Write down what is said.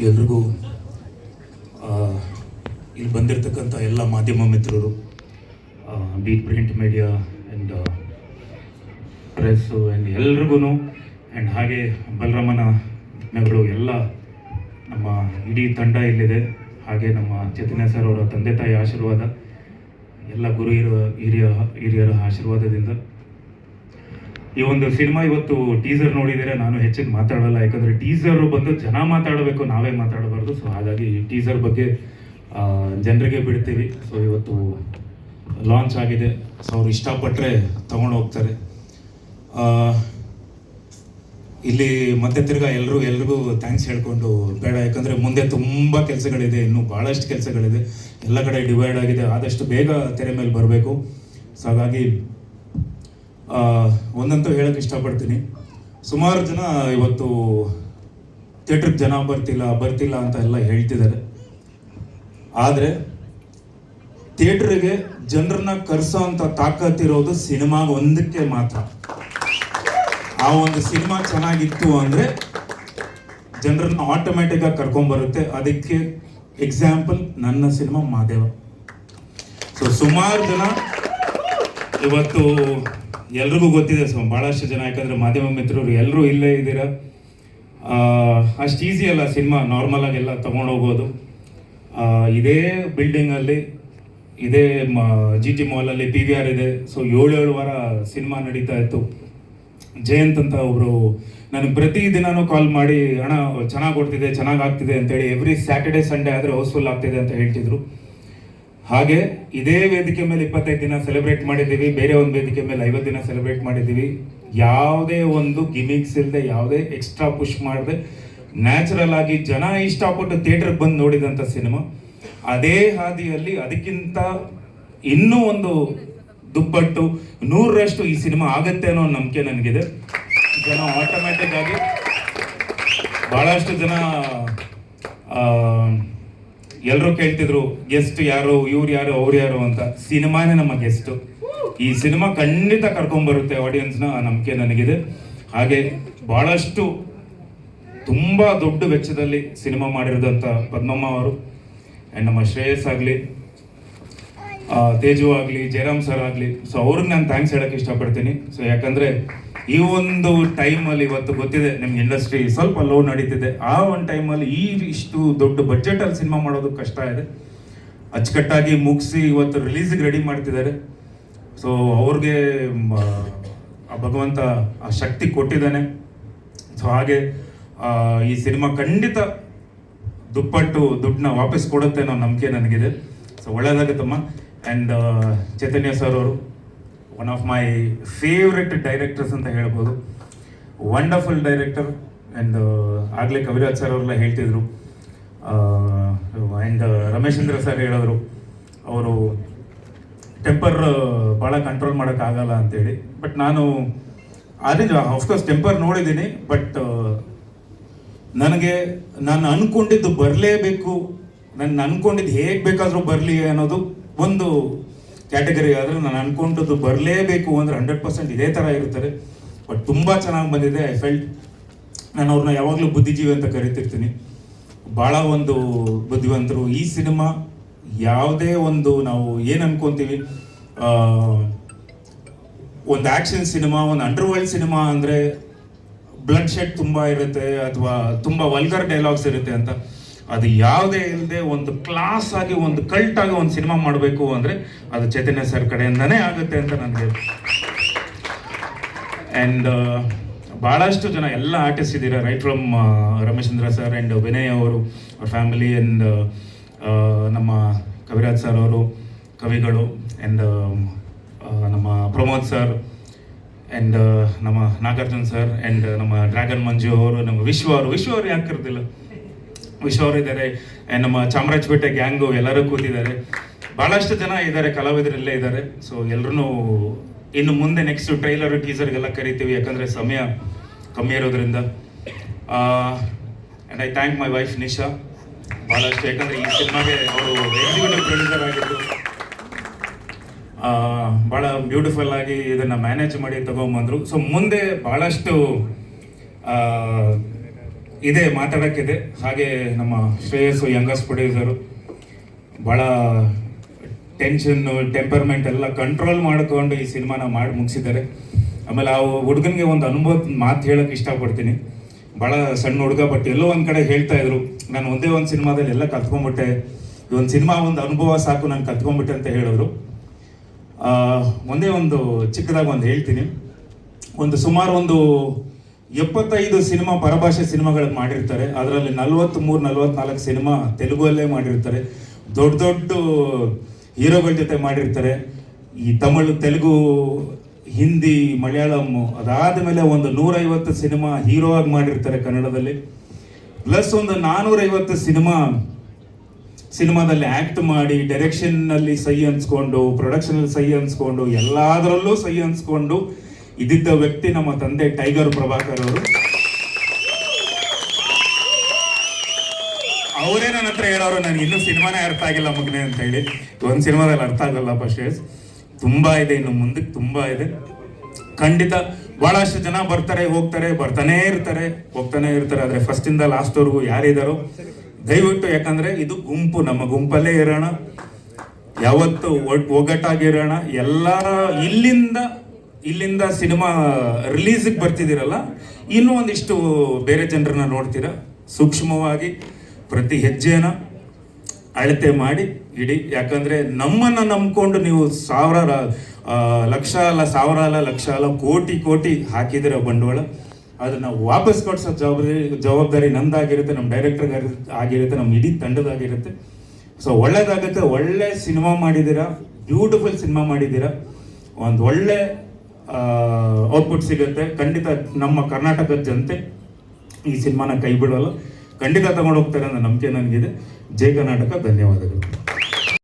ಎಲ್ರಿಗೂ ಇಲ್ಲಿ ಬಂದಿರತಕ್ಕಂಥ ಎಲ್ಲ ಮಾಧ್ಯಮ ಮಿತ್ರರು, beat print media and press and ಎಲ್ರಿಗೂ, ಆ್ಯಂಡ್ ಹಾಗೆ ಬಲರಾಮನ ನಗರು ಎಲ್ಲ ನಮ್ಮ ಇಡೀ ತಂಡ ಇಲ್ಲಿದೆ. ಹಾಗೆ ನಮ್ಮ ಚೈತನ್ಯ ಸರ್ ಅವರ ತಂದೆ ತಾಯಿ ಆಶೀರ್ವಾದ, ಎಲ್ಲ ಗುರು ಹಿರಿಯರ ಆಶೀರ್ವಾದದಿಂದ ಈ ಒಂದು ಸಿನಿಮಾ ಇವತ್ತು ಟೀಸರ್ ನೋಡಿದರೆ ನಾನು ಹೆಚ್ಚಿಗೆ ಮಾತಾಡೋಲ್ಲ, ಯಾಕಂದರೆ ಟೀಸರ್ ಬಂದು ಜನ ಮಾತಾಡಬೇಕು, ನಾವೇ ಮಾತಾಡಬಾರ್ದು. ಸೊ ಹಾಗಾಗಿ ಈ ಟೀಸರ್ ಬಗ್ಗೆ ಜನರಿಗೆ ಬಿಡ್ತೀವಿ. ಸೊ ಇವತ್ತು ಲಾಂಚ್ ಆಗಿದೆ. ಸೊ ಅವ್ರು ಇಷ್ಟಪಟ್ಟರೆ ತಗೊಂಡು ಹೋಗ್ತಾರೆ. ಇಲ್ಲಿ ಮತ್ತೆ ತಿರ್ಗಾ ಎಲ್ರಿಗೂ ಥ್ಯಾಂಕ್ಸ್ ಹೇಳ್ಕೊಂಡು ಬೇಡ, ಯಾಕಂದರೆ ಮುಂದೆ ತುಂಬ ಕೆಲಸಗಳಿದೆ, ಇನ್ನೂ ಭಾಳಷ್ಟು ಕೆಲಸಗಳಿದೆ, ಎಲ್ಲ ಕಡೆ ಡಿವೈಡ್ ಆಗಿದೆ. ಆದಷ್ಟು ಬೇಗ ತೆರೆ ಮೇಲೆ ಬರಬೇಕು. ಸೊ ಹಾಗಾಗಿ ಒಂದಂತೂ ಹೇಳಕ್ಕೆ ಇಷ್ಟಪಡ್ತೀನಿ, ಸುಮಾರು ಜನ ಇವತ್ತು ಥಿಯೇಟ್ರಿಗೆ ಜನ ಬರ್ತಿಲ್ಲ ಅಂತ ಎಲ್ಲ ಹೇಳ್ತಿದ್ದಾರೆ. ಆದರೆ ಥಿಯೇಟ್ರಿಗೆ ಜನರನ್ನ ಕರೆಸೋ ಅಂತ ತಾಕತ್ತಿರೋದು ಸಿನಿಮಾ ಒಂದಕ್ಕೆ ಮಾತ್ರ. ಆ ಒಂದು ಸಿನಿಮಾ ಚೆನ್ನಾಗಿತ್ತು ಅಂದರೆ ಜನರನ್ನ ಆಟೋಮ್ಯಾಟಿಕ್ಕಾಗಿ ಕರ್ಕೊಂಡ್ಬರುತ್ತೆ. ಅದಕ್ಕೆ ಎಕ್ಸಾಂಪಲ್ ನನ್ನ ಸಿನಿಮಾ ಮಾದೇವ. ಸೊ ಸುಮಾರು ಜನ ಇವತ್ತು ಎಲ್ರಿಗೂ ಗೊತ್ತಿದೆ, ಸೊ ಭಾಳಷ್ಟು ಜನ, ಯಾಕಂದರೆ ಮಾಧ್ಯಮ ಮಿತ್ರರು ಎಲ್ಲರೂ ಇಲ್ಲೇ ಇದ್ದೀರ. ಅಷ್ಟು ಈಸಿ ಅಲ್ಲ ಸಿನಿಮಾ ನಾರ್ಮಲ್ ಆಗೆಲ್ಲ ತೊಗೊಂಡೋಗೋದು. ಇದೇ ಬಿಲ್ಡಿಂಗಲ್ಲಿ, ಇದೇ GT ಮಾಲಲ್ಲಿ PVR ಇದೆ. ಸೊ 7 ವಾರ ಸಿನಿಮಾ ನಡೀತಾ ಇತ್ತು. ಜಯಂತ್ ಅಂತ ಒಬ್ಬರು ನನಗೆ ಪ್ರತಿದಿನನೂ ಕಾಲ್ ಮಾಡಿ, ಅಣ್ಣ ಚೆನ್ನಾಗಿ ಓಡ್ತಿದೆ, ಚೆನ್ನಾಗಿ ಆಗ್ತಿದೆ ಅಂತೇಳಿ, ಎವ್ರಿ ಸ್ಯಾಟರ್ಡೆ ಸಂಡೇ ಆದರೆ ಹೌಸ್ಫುಲ್ ಆಗ್ತಿದೆ ಅಂತ ಹೇಳ್ತಿದ್ರು. ಹಾಗೆ ಇದೇ ವೇದಿಕೆ ಮೇಲೆ 25 ದಿನ ಸೆಲೆಬ್ರೇಟ್ ಮಾಡಿದ್ದೀವಿ, ಬೇರೆ ಒಂದು ವೇದಿಕೆ ಮೇಲೆ 50 ದಿನ ಸೆಲೆಬ್ರೇಟ್ ಮಾಡಿದ್ದೀವಿ. ಯಾವುದೇ ಒಂದು ಗಿಮಿಕ್ಸ್ ಇಲ್ಲದೆ, ಯಾವುದೇ ಎಕ್ಸ್ಟ್ರಾ ಪುಷ್ ಮಾಡದೆ, ನ್ಯಾಚುರಲ್ ಆಗಿ ಜನ ಇಷ್ಟಪಟ್ಟು ಥಿಯೇಟ್ರಿಗೆ ಬಂದು ನೋಡಿದಂಥ ಸಿನಿಮಾ. ಅದೇ ಹಾದಿಯಲ್ಲಿ ಅದಕ್ಕಿಂತ ಇನ್ನೂ ಒಂದು ದುಪ್ಪಟ್ಟು 100ರಷ್ಟು ಈ ಸಿನಿಮಾ ಆಗತ್ತೆ ಅನ್ನೋ ನಂಬಿಕೆ ನನಗಿದೆ. ಜನ ಆಟೋಮ್ಯಾಟಿಕ್ ಆಗಿ, ಭಾಳಷ್ಟು ಜನ ಎಲ್ಲರೂ ಕೇಳ್ತಿದ್ರು ಗೆಸ್ಟ್ ಯಾರು, ಇವ್ರು ಯಾರು, ಅವ್ರು ಯಾರು ಅಂತ. ಸಿನಿಮಾನೇ ನಮ್ಮ ಗೆಸ್ಟು. ಈ ಸಿನಿಮಾ ಖಂಡಿತ ಕರ್ಕೊಂಡ್ಬರುತ್ತೆ ಆಡಿಯನ್ಸ್ನ, ಆ ನಂಬಿಕೆ ನನಗಿದೆ. ಹಾಗೆ ಭಾಳಷ್ಟು ತುಂಬ ದೊಡ್ಡ ವೆಚ್ಚದಲ್ಲಿ ಸಿನಿಮಾ ಮಾಡಿರೋದಂಥ ಪದ್ಮಮ್ಮ ಅವರು ಆ್ಯಂಡ್ ನಮ್ಮ ಶ್ರೇಯಸ್ ಆಗಲಿ, ತೇಜು ಆಗಲಿ, ಜಯರಾಮ್ ಸರ್ ಆಗಲಿ, ಸೊ ಅವ್ರಿಗೆ ನಾನು ಥ್ಯಾಂಕ್ಸ್ ಹೇಳೋಕ್ಕೆ ಇಷ್ಟಪಡ್ತೀನಿ. ಸೊ ಯಾಕಂದರೆ ಈ ಒಂದು ಟೈಮಲ್ಲಿ, ಇವತ್ತು ಗೊತ್ತಿದೆ ನಿಮ್ಗೆ ಇಂಡಸ್ಟ್ರಿ ಸ್ವಲ್ಪ ಲೋ ನಡೀತಿದೆ, ಆ ಒಂದು ಟೈಮಲ್ಲಿ ಇಷ್ಟು ದೊಡ್ಡ ಬಜೆಟಲ್ಲಿ ಸಿನಿಮಾ ಮಾಡೋದು ಕಷ್ಟ ಇದೆ. ಅಚ್ಚುಕಟ್ಟಾಗಿ ಮುಗಿಸಿ ಇವತ್ತು ರಿಲೀಸಿಗೆ ರೆಡಿ ಮಾಡ್ತಿದ್ದಾರೆ. ಸೊ ಅವ್ರಿಗೆ ಭಗವಂತ ಆ ಶಕ್ತಿ ಕೊಟ್ಟಿದ್ದಾನೆ. ಸೊ ಹಾಗೆ ಈ ಸಿನಿಮಾ ಖಂಡಿತ ದುಪ್ಪಟ್ಟು ದುಡ್ಡನ್ನ ವಾಪಸ್ ಕೊಡುತ್ತೆ ಅನ್ನೋ ನಂಬಿಕೆ ನನಗಿದೆ. ಸೊ ಒಳ್ಳೆಯದಾಗುತ್ತಮ್ಮ. ಆ್ಯಂಡ್ ಚೈತನ್ಯ ಸರ್ ಅವರು one of my favourite directors ಅಂತ ಹೇಳ್ಬೋದು. Wonderful director. ಆ್ಯಂಡ್ ಆಗಲೇ ಕವಿರಾಜ್ ಸರ್ ಅವರೆಲ್ಲ ಹೇಳ್ತಿದ್ರು, ಆ್ಯಂಡ್ ರಮೇಶೇಂದ್ರ ಸರ್ ಹೇಳಿದ್ರು, ಅವರು ಟೆಂಪರ್ ಭಾಳ ಕಂಟ್ರೋಲ್ ಮಾಡೋಕ್ಕಾಗಲ್ಲ ಅಂತೇಳಿ. ಬಟ್ ನಾನು ಆಫ್ಕೋರ್ಸ್ ಟೆಂಪರ್ ನೋಡಿದ್ದೀನಿ, ಬಟ್ ನಾನು ಅಂದ್ಕೊಂಡಿದ್ದು ಬರಲೇಬೇಕು, ನಾನು ಅಂದ್ಕೊಂಡಿದ್ದು ಹೇಗೆ ಬೇಕಾದರೂ ಬರಲಿ ಅನ್ನೋದು ಒಂದು ಕ್ಯಾಟಗರಿ. ಆದರೆ ನಾನು ಅಂದ್ಕೊಂಡದ್ದು ಬರಲೇಬೇಕು ಅಂದರೆ 100% ಇದೇ ಥರ ಇರ್ತಾರೆ. ಬಟ್ ತುಂಬ ಚೆನ್ನಾಗಿ ಬಂದಿದೆ. ಐ ಫೆಲ್ಟ್, ನಾನು ಅವ್ರನ್ನ ಯಾವಾಗಲೂ ಬುದ್ಧಿಜೀವಿ ಅಂತ ಕರಿತಿರ್ತೀನಿ. ಭಾಳ ಒಂದು ಬುದ್ಧಿವಂತರು. ಈ ಸಿನಿಮಾ ಯಾವುದೇ ಒಂದು ನಾವು ಏನು ಅನ್ಕೊತೀವಿ, ಒಂದು ಆ್ಯಕ್ಷನ್ ಸಿನಿಮಾ, ಒಂದು ಅಂಡರ್ವರ್ಲ್ಡ್ ಸಿನಿಮಾ ಅಂದರೆ ಬ್ಲಡ್ ಶೆಡ್ ತುಂಬ ಇರುತ್ತೆ, ಅಥವಾ ತುಂಬ ವಲ್ಗರ್ ಡೈಲಾಗ್ಸ್ ಇರುತ್ತೆ ಅಂತ. ಅದು ಯಾವುದೇ ಇಲ್ಲದೆ ಒಂದು ಕ್ಲಾಸ್ ಆಗಿ, ಒಂದು ಕಲ್ಟ್ ಆಗಿ ಒಂದು ಸಿನಿಮಾ ಮಾಡಬೇಕು ಅಂದರೆ ಅದು ಚೈತನ್ಯ ಸರ್ ಕಡೆಯಿಂದನೇ ಆಗುತ್ತೆ ಅಂತ ನನಗೆ. ಆ್ಯಂಡ್ ಭಾಳಷ್ಟು ಜನ ಎಲ್ಲ ಆರ್ಟಿಸ್ಟ್ ಇದ್ದೀರಾ, right from Rameshendra sir and Vinay ಅವರು, ಅವ್ರ ಫ್ಯಾಮಿಲಿ, ಆ್ಯಂಡ್ ನಮ್ಮ ಕವಿರಾಜ್ ಸರ್ ಅವರು ಕವಿಗಳು, ಆ್ಯಂಡ್ ನಮ್ಮ ಪ್ರಮೋದ್ ಸರ್, ಆ್ಯಂಡ್ ನಮ್ಮ ನಾಗಾರ್ಜುನ್ ಸರ್, ಆ್ಯಂಡ್ ನಮ್ಮ ಡ್ರ್ಯಾಗನ್ ಮಂಜು ಅವರು, ನಮ್ಮ ವಿಶ್ವ ಅವರು ಯಾಕೆ ಕರೆದಿಲ್ಲ, ವಿಶ್ವ ಅವರು ಇದ್ದಾರೆ. ಆ್ಯಂಡ್ ನಮ್ಮ ಚಾಮರಾಜಪೇಟೆ ಗ್ಯಾಂಗು ಎಲ್ಲರೂ ಕೂತಿದ್ದಾರೆ. ಭಾಳಷ್ಟು ಜನ ಇದ್ದಾರೆ, ಕಲಾವಿದರೆಲ್ಲೇ ಇದ್ದಾರೆ. ಸೊ ಎಲ್ಲರೂ ಇನ್ನು ಮುಂದೆ ನೆಕ್ಸ್ಟ್ ಟ್ರೈಲರ್ ಟೀಸರ್ಗೆಲ್ಲ ಕರಿತೀವಿ, ಯಾಕಂದರೆ ಸಮಯ ಕಮ್ಮಿ ಇರೋದ್ರಿಂದ. And I thank my wife Nisha ಭಾಳಷ್ಟು, ಯಾಕಂದರೆ ಈ ಸಿನಿಮಾಗೆ ಅವರು ಎಕ್ಸಿಕ್ಯೂಟಿವ್ ಪ್ರೊಡ್ಯೂಸರ್ ಆಗಿದ್ದು, ಭಾಳ ಬ್ಯೂಟಿಫುಲ್ ಆಗಿ ಇದನ್ನು ಮ್ಯಾನೇಜ್ ಮಾಡಿ ತಗೊಂಬಂದರು. ಸೊ ಮುಂದೆ ಭಾಳಷ್ಟು ಇದೆ ಮಾತಾಡೋಕ್ಕಿದೆ. ಹಾಗೆ ನಮ್ಮ ಶ್ರೇಯಸ್ಸು ಯಂಗಸ್ಟ್ ಪ್ರೊಡ್ಯೂಸರು ಭಾಳ ಟೆನ್ಷನ್ನು ಟೆಂಪರ್ಮೆಂಟ್ ಎಲ್ಲ ಕಂಟ್ರೋಲ್ ಮಾಡಿಕೊಂಡು ಈ ಸಿನಿಮಾನ ಮಾಡಿ ಮುಗಿಸಿದ್ದಾರೆ. ಆಮೇಲೆ ಆ ಹುಡುಗನಿಗೆ ಒಂದು ಅನುಭವದ ಮಾತು ಹೇಳೋಕ್ಕೆ ಇಷ್ಟಪಡ್ತೀನಿ. ಭಾಳ ಸಣ್ಣ ಹುಡುಗ, ಬಟ್ ಎಲ್ಲೋ ಒಂದು ಕಡೆ ಹೇಳ್ತಾ ಇದ್ರು, ನಾನು ಒಂದೇ ಒಂದು ಸಿನಿಮಾದಲ್ಲಿ ಎಲ್ಲ ಕಲ್ತ್ಕೊಂಡ್ಬಿಟ್ಟೆ, ಈ ಒಂದು ಸಿನಿಮಾ ಒಂದು ಅನುಭವ ಸಾಕು ನಾನು ಕಲ್ತ್ಕೊಂಡ್ಬಿಟ್ಟೆ ಅಂತ ಹೇಳಿದ್ರು. ಒಂದೇ ಒಂದು ಚಿಕ್ಕದಾಗಿ ಒಂದು ಹೇಳ್ತೀನಿ. ಸುಮಾರು ಒಂದು 75 ಸಿನಿಮಾ ಪರಭಾಷೆ ಸಿನಿಮಾಗಳು ಮಾಡಿರ್ತಾರೆ. ಅದರಲ್ಲಿ 43-44 ಸಿನಿಮಾ ತೆಲುಗುವಲ್ಲೇ ಮಾಡಿರ್ತಾರೆ. ದೊಡ್ಡ ದೊಡ್ಡ ಹೀರೋಗಳ ಜೊತೆ ಮಾಡಿರ್ತಾರೆ. ಈ ತಮಿಳು, ತೆಲುಗು, ಹಿಂದಿ, ಮಲಯಾಳಂ, ಅದಾದ ಮೇಲೆ ಒಂದು 150 ಸಿನಿಮಾ ಹೀರೋ ಆಗಿ ಮಾಡಿರ್ತಾರೆ ಕನ್ನಡದಲ್ಲಿ. ಪ್ಲಸ್ ಒಂದು 450 ಸಿನಿಮಾದಲ್ಲಿ ಆ್ಯಕ್ಟ್ ಮಾಡಿ, ಡೈರೆಕ್ಷನ್ನಲ್ಲಿ ಸಹಿ ಅನ್ಸ್ಕೊಂಡು, ಪ್ರೊಡಕ್ಷನಲ್ಲಿ ಸಹಿ ಅನ್ಸ್ಕೊಂಡು, ಎಲ್ಲದರಲ್ಲೂ ಸಹಿ ಅನ್ಸ್ಕೊಂಡು ಇದ್ದಿದ್ದ ವ್ಯಕ್ತಿ ನಮ್ಮ ತಂದೆ ಟೈಗರ್ ಪ್ರಭಾಕರ್ ಅವರು. ಅವರೇ ನನ್ನ ಹತ್ರ ಹೇಳೋರು, ನನಗೆ ಇನ್ನೂ ಸಿನಿಮಾನೇ ಅರ್ಥ ಆಗಿಲ್ಲ ಮಗನೇ ಅಂತ ಹೇಳಿ. ಒಂದು ಸಿನಿಮಾದಲ್ಲಿ ಅರ್ಥ ಆಗಲ್ಲ ಪಶೇಸ್, ತುಂಬ ಇದೆ, ಇನ್ನು ಮುಂದಕ್ಕೆ ತುಂಬ ಇದೆ. ಖಂಡಿತ ಭಾಳಷ್ಟು ಜನ ಬರ್ತಾರೆ, ಬರ್ತಾನೆ ಇರ್ತಾರೆ. ಆದರೆ ಫಸ್ಟಿಂದ ಲಾಸ್ಟ್ವರೆಗೂ ಯಾರಿದ್ದಾರೋ ದಯವಿಟ್ಟು, ಯಾಕಂದರೆ ಇದು ಗುಂಪು, ನಮ್ಮ ಗುಂಪಲ್ಲೇ ಇರೋಣ, ಯಾವತ್ತು ಒಗ್ಗಟ್ಟಾಗಿರೋಣ. ಎಲ್ಲರ ಇಲ್ಲಿಂದ ಸಿನಿಮಾ ರಿಲೀಸಿಗೆ ಬರ್ತಿದ್ದೀರಲ್ಲ, ಇನ್ನೂ ಒಂದಿಷ್ಟು ಬೇರೆ ಜನರನ್ನ ನೋಡ್ತೀರಾ. ಸೂಕ್ಷ್ಮವಾಗಿ ಪ್ರತಿ ಹೆಜ್ಜೆನ ಅಳತೆ ಮಾಡಿ ಇಡಿ. ಯಾಕಂದರೆ ನಮ್ಮನ್ನು ನಂಬ್ಕೊಂಡು ನೀವು ಲಕ್ಷ ಅಲ್ಲ, ಕೋಟಿ ಹಾಕಿದಿರೋ ಬಂಡವಾಳ, ಅದನ್ನು ವಾಪಸ್ ಕೊಡಿಸೋ ಜವಾಬ್ದಾರಿ ನಂದಾಗಿರುತ್ತೆ, ನಮ್ಮ ಡೈರೆಕ್ಟರ್ ಆಗಿರುತ್ತೆ, ನಮ್ಮ ಇಡೀ ತಂಡದಾಗಿರುತ್ತೆ. ಸೊ ಒಳ್ಳೇದಾಗುತ್ತೆ. ಒಳ್ಳೆ ಸಿನಿಮಾ ಮಾಡಿದ್ದೀರಾ, ಬ್ಯೂಟಿಫುಲ್ ಸಿನಿಮಾ ಮಾಡಿದ್ದೀರಾ, ಒಂದು ಒಳ್ಳೆ ಔಟ್ಪುಟ್ ಸಿಗುತ್ತೆ. ಖಂಡಿತ ನಮ್ಮ ಕರ್ನಾಟಕದ ಜನತೆ ಈ ಸಿನಿಮಾನ ಕೈ ಬಿಡೋಲ್ಲ, ಖಂಡಿತ ತಗೊಂಡು ಹೋಗ್ತಾರೆ ಅನ್ನೋ ನಂಬಿಕೆ ನನಗಿದೆ. ಜೈ ಕರ್ನಾಟಕ. ಧನ್ಯವಾದಗಳು.